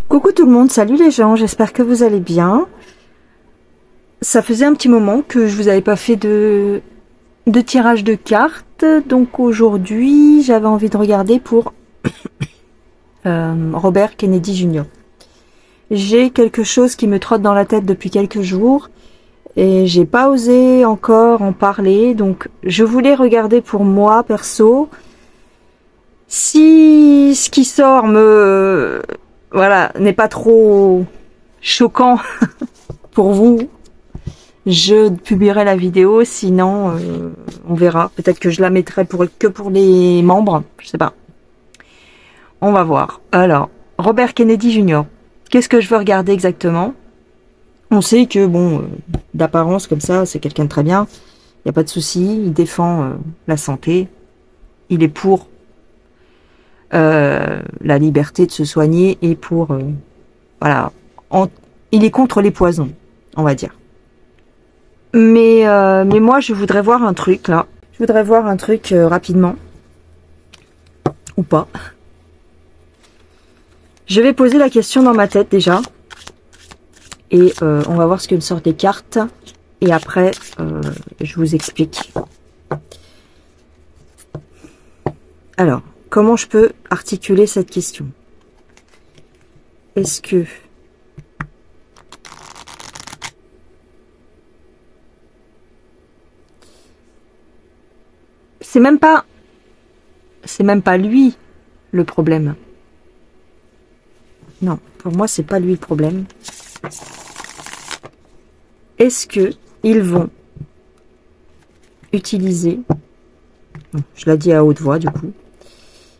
Coucou tout le monde, salut les gens, j'espère que vous allez bien. Ça faisait un petit moment que je vous avais pas fait de tirage de cartes, donc aujourd'hui j'avais envie de regarder pour Robert Kennedy Jr. J'ai quelque chose qui me trotte dans la tête depuis quelques jours et j'ai pas osé encore en parler, donc je voulais regarder pour moi perso. Si ce qui sort n'est pas trop choquant pour vous, je publierai la vidéo, sinon on verra. Peut-être que je la mettrai que pour les membres, je sais pas. On va voir. Alors, Robert Kennedy Jr. Qu'est-ce que je veux regarder exactement? On sait que, bon, d'apparence comme ça, c'est quelqu'un de très bien. Il n'y a pas de souci, il défend la santé. Il est pour la liberté de se soigner et pour... voilà. Il est contre les poisons, on va dire. Mais moi, je voudrais voir un truc, là. Je voudrais voir un truc rapidement. Ou pas. Je vais poser la question dans ma tête, déjà. Et on va voir ce que me sortent les cartes. Et après, je vous explique. Alors, comment je peux articuler cette question? Est-ce que... C'est même pas lui le problème. Non, pour moi, c'est pas lui le problème. Est-ce que ils vont utiliser... Je l'ai dit à haute voix, du coup.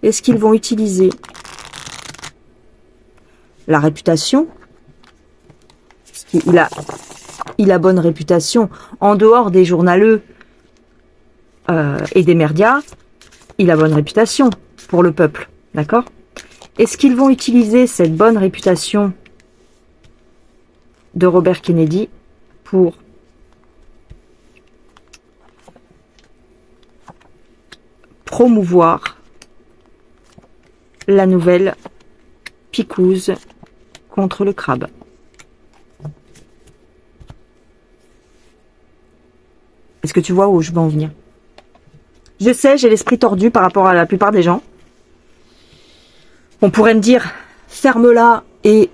Est-ce qu'ils vont utiliser la réputation? Parce qu'il a bonne réputation. En dehors des journaleux et des médias, il a bonne réputation pour le peuple. D'accord? Est-ce qu'ils vont utiliser cette bonne réputation de Robert Kennedy pour promouvoir la nouvelle picouse contre le crabe? Est-ce que tu vois où je veux en venir? Je sais, j'ai l'esprit tordu par rapport à la plupart des gens. On pourrait me dire, ferme-la et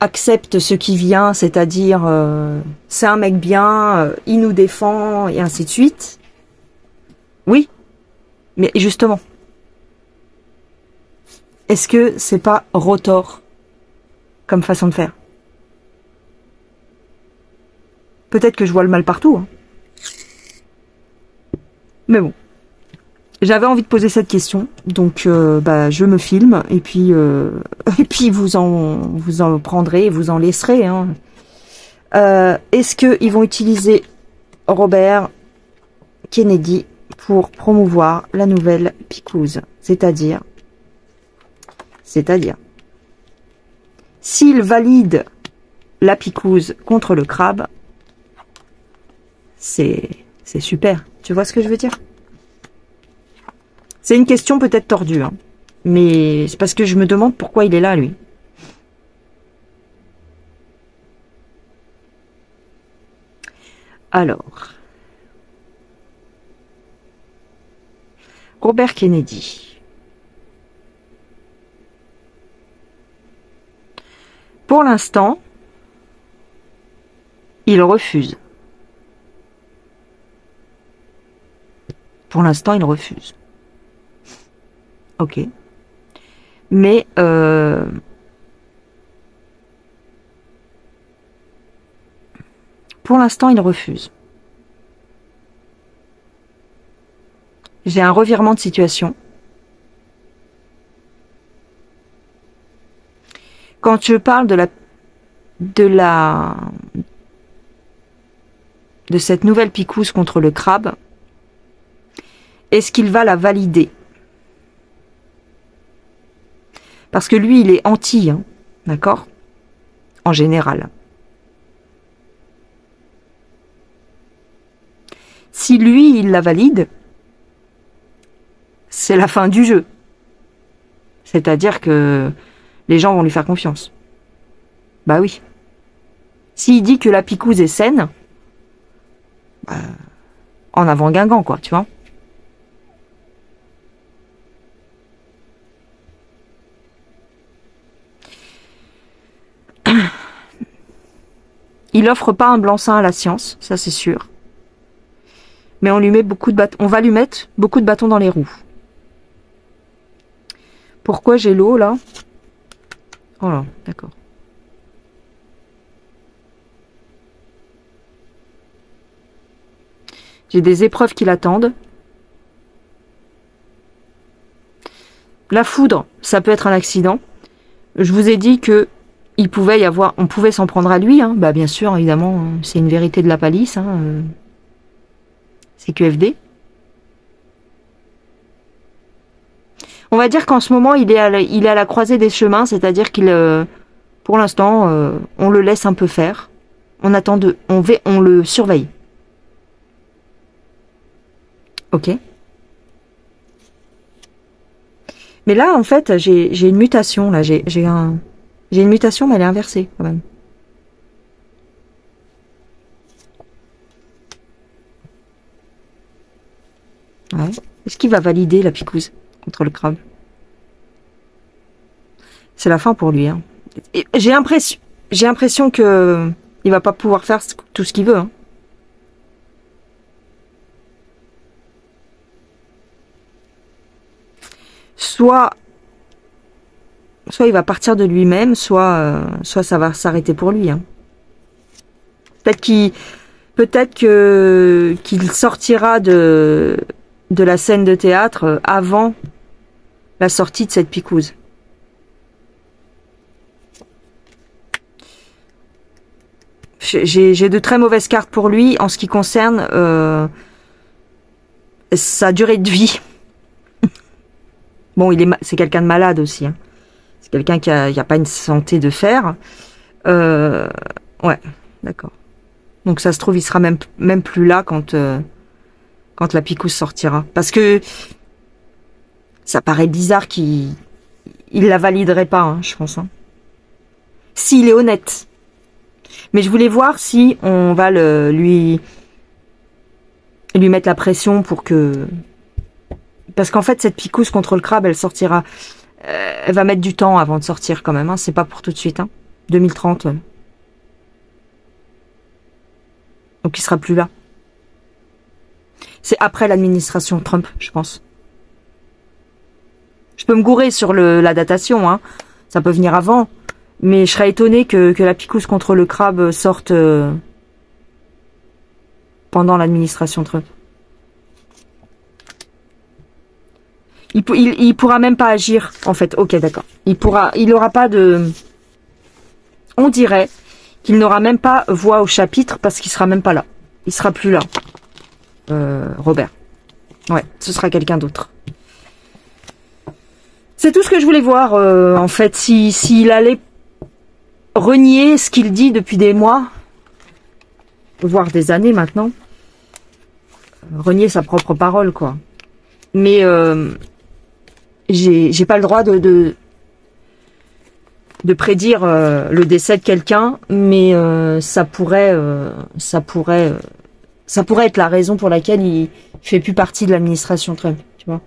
accepte ce qui vient, c'est-à-dire, c'est un mec bien, il nous défend, et ainsi de suite. Oui, mais justement, est-ce que c'est pas rotor comme façon de faire? Peut-être que je vois le mal partout, hein. Mais bon, j'avais envie de poser cette question, donc je me filme et puis vous en prendrez, vous en laisserez. Hein. Est-ce qu'ils vont utiliser Robert Kennedy pour promouvoir la nouvelle picouse, c'est-à-dire, s'ils valident la picouse contre le crabe, c'est super. Tu vois ce que je veux dire? C'est une question peut-être tordue, hein, mais c'est parce que je me demande pourquoi il est là, lui. Alors, Robert Kennedy. Pour l'instant, il refuse. Pour l'instant, il refuse. Ok. Mais pour l'instant, il refuse. J'ai un revirement de situation. Quand je parle de cette nouvelle picouse contre le crabe, est-ce qu'il va la valider? Parce que lui, il est anti, hein, d'accord? En général. Si lui, il la valide, c'est la fin du jeu. C'est-à-dire que les gens vont lui faire confiance. Bah oui. S'il dit que la picouse est saine, bah, en avant Guingamp, quoi, tu vois. Il offre pas un blanc-seing à la science, ça c'est sûr. Mais on lui met beaucoup de bâtons. On va lui mettre beaucoup de bâtons dans les roues. Pourquoi j'ai l'eau là? Oh là, d'accord. J'ai des épreuves qui l'attendent. La foudre, ça peut être un accident. Je vous ai dit que il pouvait y avoir, on pouvait s'en prendre à lui. Hein. Bah bien sûr, évidemment, c'est une vérité de la palisse. Hein. C'est QFD. On va dire qu'en ce moment, il est à la croisée des chemins, c'est-à-dire qu'il, pour l'instant, on le laisse un peu faire. On attend on le surveille. Ok. Mais là, en fait, j'ai une mutation. Là, j'ai une mutation, mais elle est inversée quand même. Ouais. Est-ce qu'il va valider la picouse contre le crabe? C'est la fin pour lui. Hein. J'ai l'impression que il va pas pouvoir faire tout ce qu'il veut. Hein. Soit il va partir de lui-même, soit ça va s'arrêter pour lui. Hein. Peut-être qu'il sortira de la scène de théâtre avant la sortie de cette picouse. J'ai de très mauvaises cartes pour lui en ce qui concerne sa durée de vie. Bon, c'est quelqu'un de malade aussi. Hein. C'est quelqu'un qui a pas une santé de fer. Ouais, d'accord. Donc ça se trouve, il sera même plus là quand la picouse sortira. Parce que ça paraît bizarre qu'il la validerait pas, hein, je pense. Hein. S'il est honnête. Mais je voulais voir si on va lui mettre la pression pour que... Parce qu'en fait, cette picouse contre le crabe, elle sortira... elle va mettre du temps avant de sortir quand même. Hein. C'est pas pour tout de suite. Hein. 2030. Donc il sera plus là. C'est après l'administration Trump, je pense. Je peux me gourer sur la datation. Hein. Ça peut venir avant. Mais je serais étonnée que la picouse contre le crabe sorte pendant l'administration Trump. Il pourra même pas agir, en fait. Ok, d'accord. Il aura pas de... On dirait qu'il n'aura même pas voix au chapitre parce qu'il sera même pas là. Il sera plus là. Robert. Ouais, ce sera quelqu'un d'autre. C'est tout ce que je voulais voir, en fait. S'il allait renier ce qu'il dit depuis des mois, voire des années maintenant. Renier sa propre parole, quoi. Mais j'ai pas le droit de prédire le décès de quelqu'un, mais ça pourrait être la raison pour laquelle il fait plus partie de l'administration Trump, tu vois.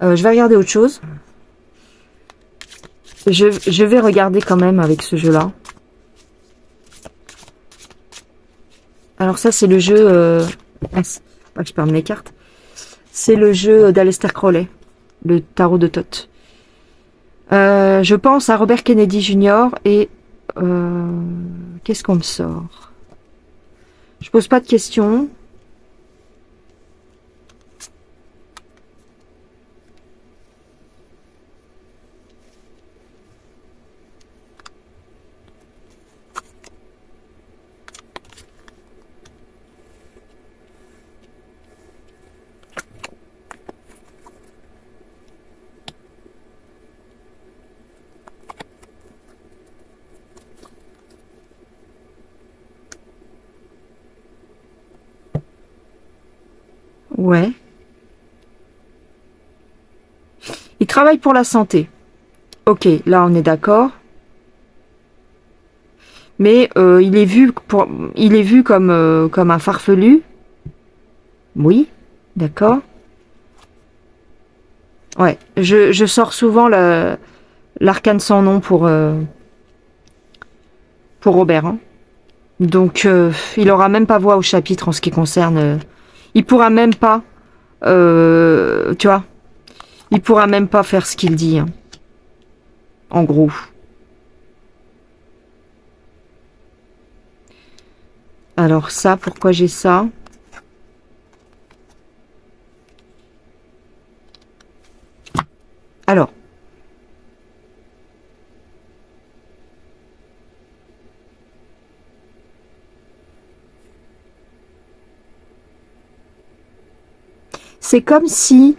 Je vais regarder autre chose. Je vais regarder quand même avec ce jeu-là. Alors ça, c'est le jeu... pas que je perde mes cartes. C'est le jeu d'Aleister Crowley, le tarot de Thoth. Je pense à Robert Kennedy Jr. et... qu'est-ce qu'on me sort? Je pose pas de questions. Ouais. Il travaille pour la santé. Ok, là on est d'accord. Mais il est vu comme un farfelu. Oui, d'accord. Ouais, je sors souvent l'arcane sans nom pour Robert. Hein. Donc, il aura même pas voix au chapitre en ce qui concerne... il pourra même pas... tu vois, il pourra même pas faire ce qu'il dit. Hein. En gros. Alors ça, pourquoi j'ai ça? Alors. C'est comme si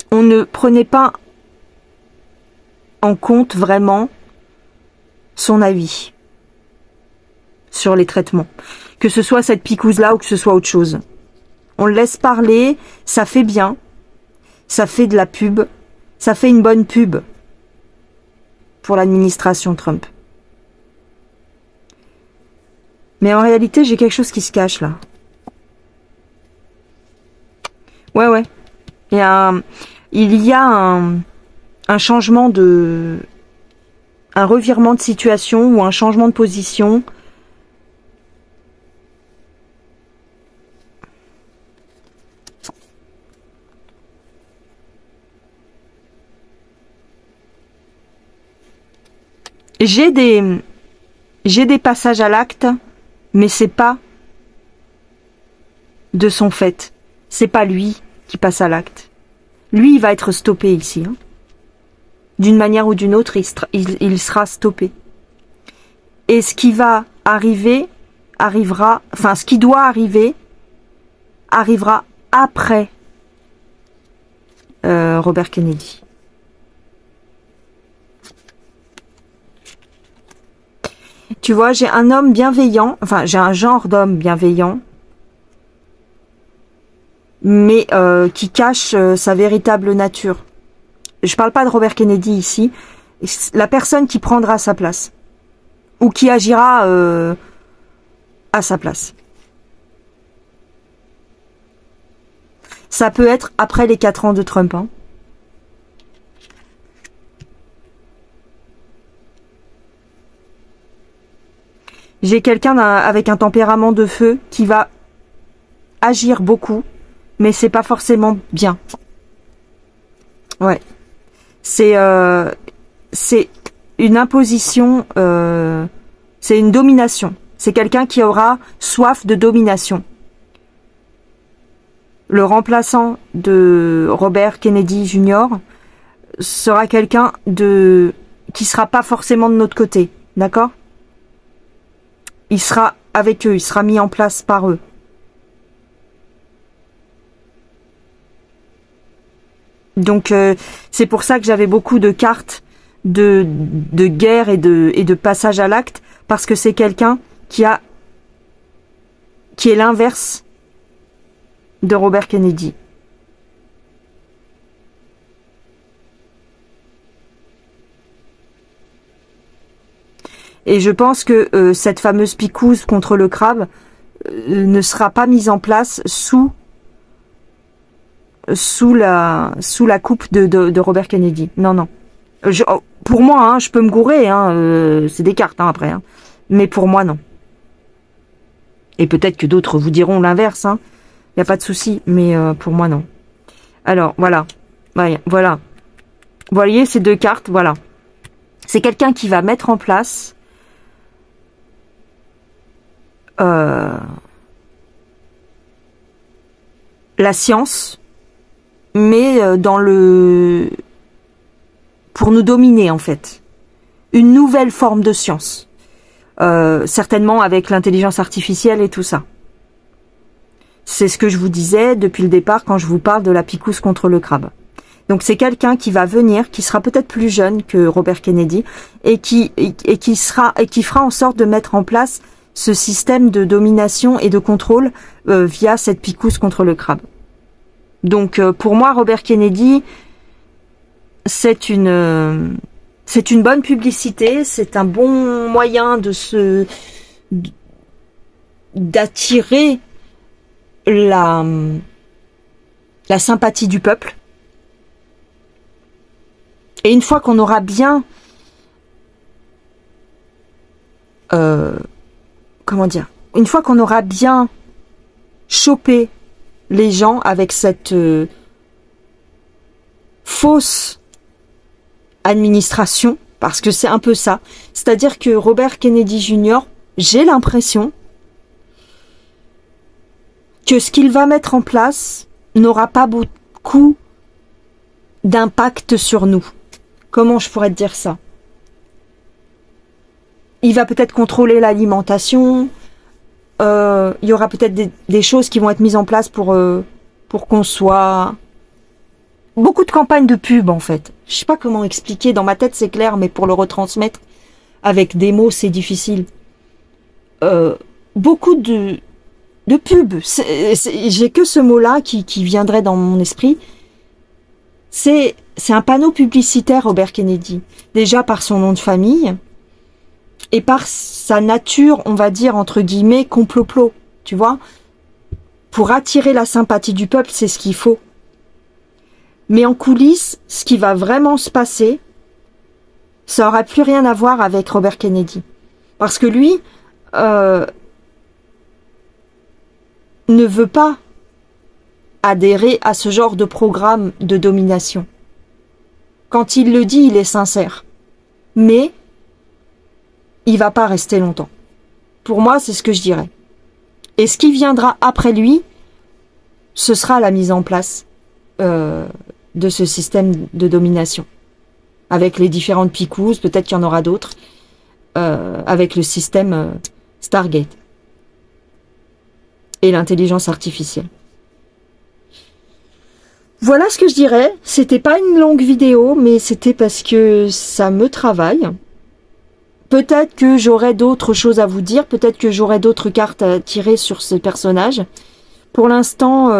on ne prenait pas en compte vraiment son avis sur les traitements. Que ce soit cette picouse-là ou que ce soit autre chose. On le laisse parler, ça fait bien, ça fait de la pub, ça fait une bonne pub pour l'administration Trump. Mais en réalité, j'ai quelque chose qui se cache là. Ouais. Il y a un changement de... un revirement de situation ou un changement de position. J'ai des passages à l'acte, mais c'est pas de son fait. C'est pas lui qui passe à l'acte. Lui, il va être stoppé ici. Hein. D'une manière ou d'une autre, il sera stoppé. Et ce qui va arriver, arrivera... Enfin, ce qui doit arriver, arrivera après Robert Kennedy. Tu vois, j'ai un homme bienveillant, enfin, j'ai un genre d'homme bienveillant, mais qui cache sa véritable nature. Je parle pas de Robert Kennedy ici, la personne qui prendra sa place, ou qui agira à sa place. Ça peut être après les 4 ans de Trump. Hein. J'ai quelqu'un avec un tempérament de feu qui va agir beaucoup, mais c'est pas forcément bien. Ouais. C'est une imposition, c'est une domination. C'est quelqu'un qui aura soif de domination. Le remplaçant de Robert Kennedy Jr. sera quelqu'un qui sera pas forcément de notre côté, d'accord? Il sera avec eux, il sera mis en place par eux. Donc c'est pour ça que j'avais beaucoup de cartes de guerre et de passage à l'acte, parce que c'est quelqu'un qui est l'inverse de Robert Kennedy. Et je pense que cette fameuse picouse contre le crabe ne sera pas mise en place sous la coupe de Robert Kennedy. Non. Pour moi, hein, je peux me gourer, hein, c'est des cartes hein, après. Hein, mais pour moi, non. Et peut-être que d'autres vous diront l'inverse. Hein, y a pas de souci, mais pour moi, non. Alors, voilà. Ouais, voilà. Vous voyez ces deux cartes, voilà. C'est quelqu'un qui va mettre en place la science, mais pour nous dominer en fait. Une nouvelle forme de science. Certainement avec l'intelligence artificielle et tout ça. C'est ce que je vous disais depuis le départ quand je vous parle de la picouse contre le crabe. Donc c'est quelqu'un qui va venir, qui sera peut-être plus jeune que Robert Kennedy et qui fera en sorte de mettre en place ce système de domination et de contrôle via cette picouse contre le crabe. Donc pour moi, Robert Kennedy, c'est une bonne publicité, c'est un bon moyen d'attirer la sympathie du peuple. Et une fois qu'on aura bien comment dire, une fois qu'on aura bien chopé les gens avec cette fausse administration, parce que c'est un peu ça, c'est-à-dire que Robert Kennedy Jr., j'ai l'impression que ce qu'il va mettre en place n'aura pas beaucoup d'impact sur nous. Comment je pourrais te dire ça? Il va peut-être contrôler l'alimentation, il y aura peut-être des choses qui vont être mises en place pour qu'on soit... Beaucoup de campagnes de pub, en fait. Je sais pas comment expliquer, dans ma tête c'est clair, mais pour le retransmettre avec des mots, c'est difficile. Beaucoup de pub. J'ai que ce mot-là qui viendrait dans mon esprit. C'est un panneau publicitaire, Robert Kennedy. Déjà par son nom de famille et par sa nature, on va dire, entre guillemets, complot-plot. Tu vois? Pour attirer la sympathie du peuple, c'est ce qu'il faut. Mais en coulisses, ce qui va vraiment se passer, ça n'aura plus rien à voir avec Robert Kennedy. Parce que lui ne veut pas adhérer à ce genre de programme de domination. Quand il le dit, il est sincère. Mais il va pas rester longtemps. Pour moi, c'est ce que je dirais. Et ce qui viendra après lui, ce sera la mise en place de ce système de domination. Avec les différentes picouses, peut-être qu'il y en aura d'autres, avec le système Stargate. Et l'intelligence artificielle. Voilà ce que je dirais. C'était pas une longue vidéo, mais c'était parce que ça me travaille. Peut-être que j'aurai d'autres choses à vous dire, peut-être que j'aurai d'autres cartes à tirer sur ce personnage. Pour l'instant,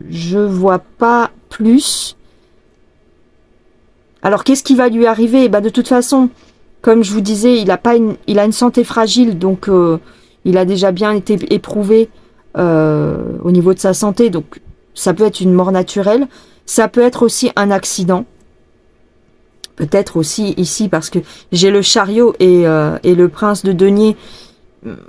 je vois pas plus. Alors qu'est-ce qui va lui arriver? De toute façon, comme je vous disais, il a une santé fragile, donc il a déjà bien été éprouvé au niveau de sa santé, donc ça peut être une mort naturelle, ça peut être aussi un accident. Peut-être aussi ici, parce que j'ai le chariot et le prince de denier,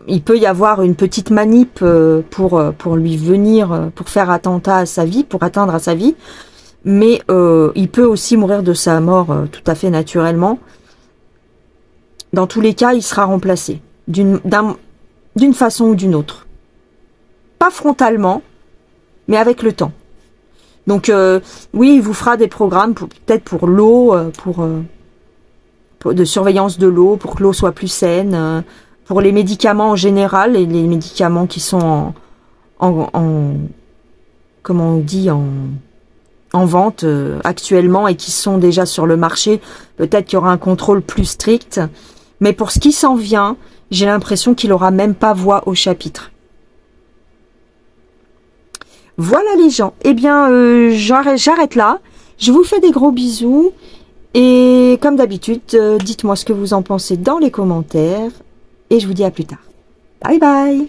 il peut y avoir une petite manip pour lui venir, pour faire attentat à sa vie, pour atteindre à sa vie. Mais il peut aussi mourir de sa mort tout à fait naturellement. Dans tous les cas, il sera remplacé d'une façon ou d'une autre. Pas frontalement, mais avec le temps. Donc oui, il vous fera des programmes peut-être pour l'eau, de surveillance de l'eau, pour que l'eau soit plus saine, pour les médicaments en général, et les médicaments qui sont comment on dit, en vente actuellement et qui sont déjà sur le marché. Peut-être qu'il y aura un contrôle plus strict, mais pour ce qui s'en vient, j'ai l'impression qu'il aura même pas voix au chapitre. Voilà les gens, eh bien j'arrête là, je vous fais des gros bisous, et comme d'habitude, dites-moi ce que vous en pensez dans les commentaires, et je vous dis à plus tard. Bye bye.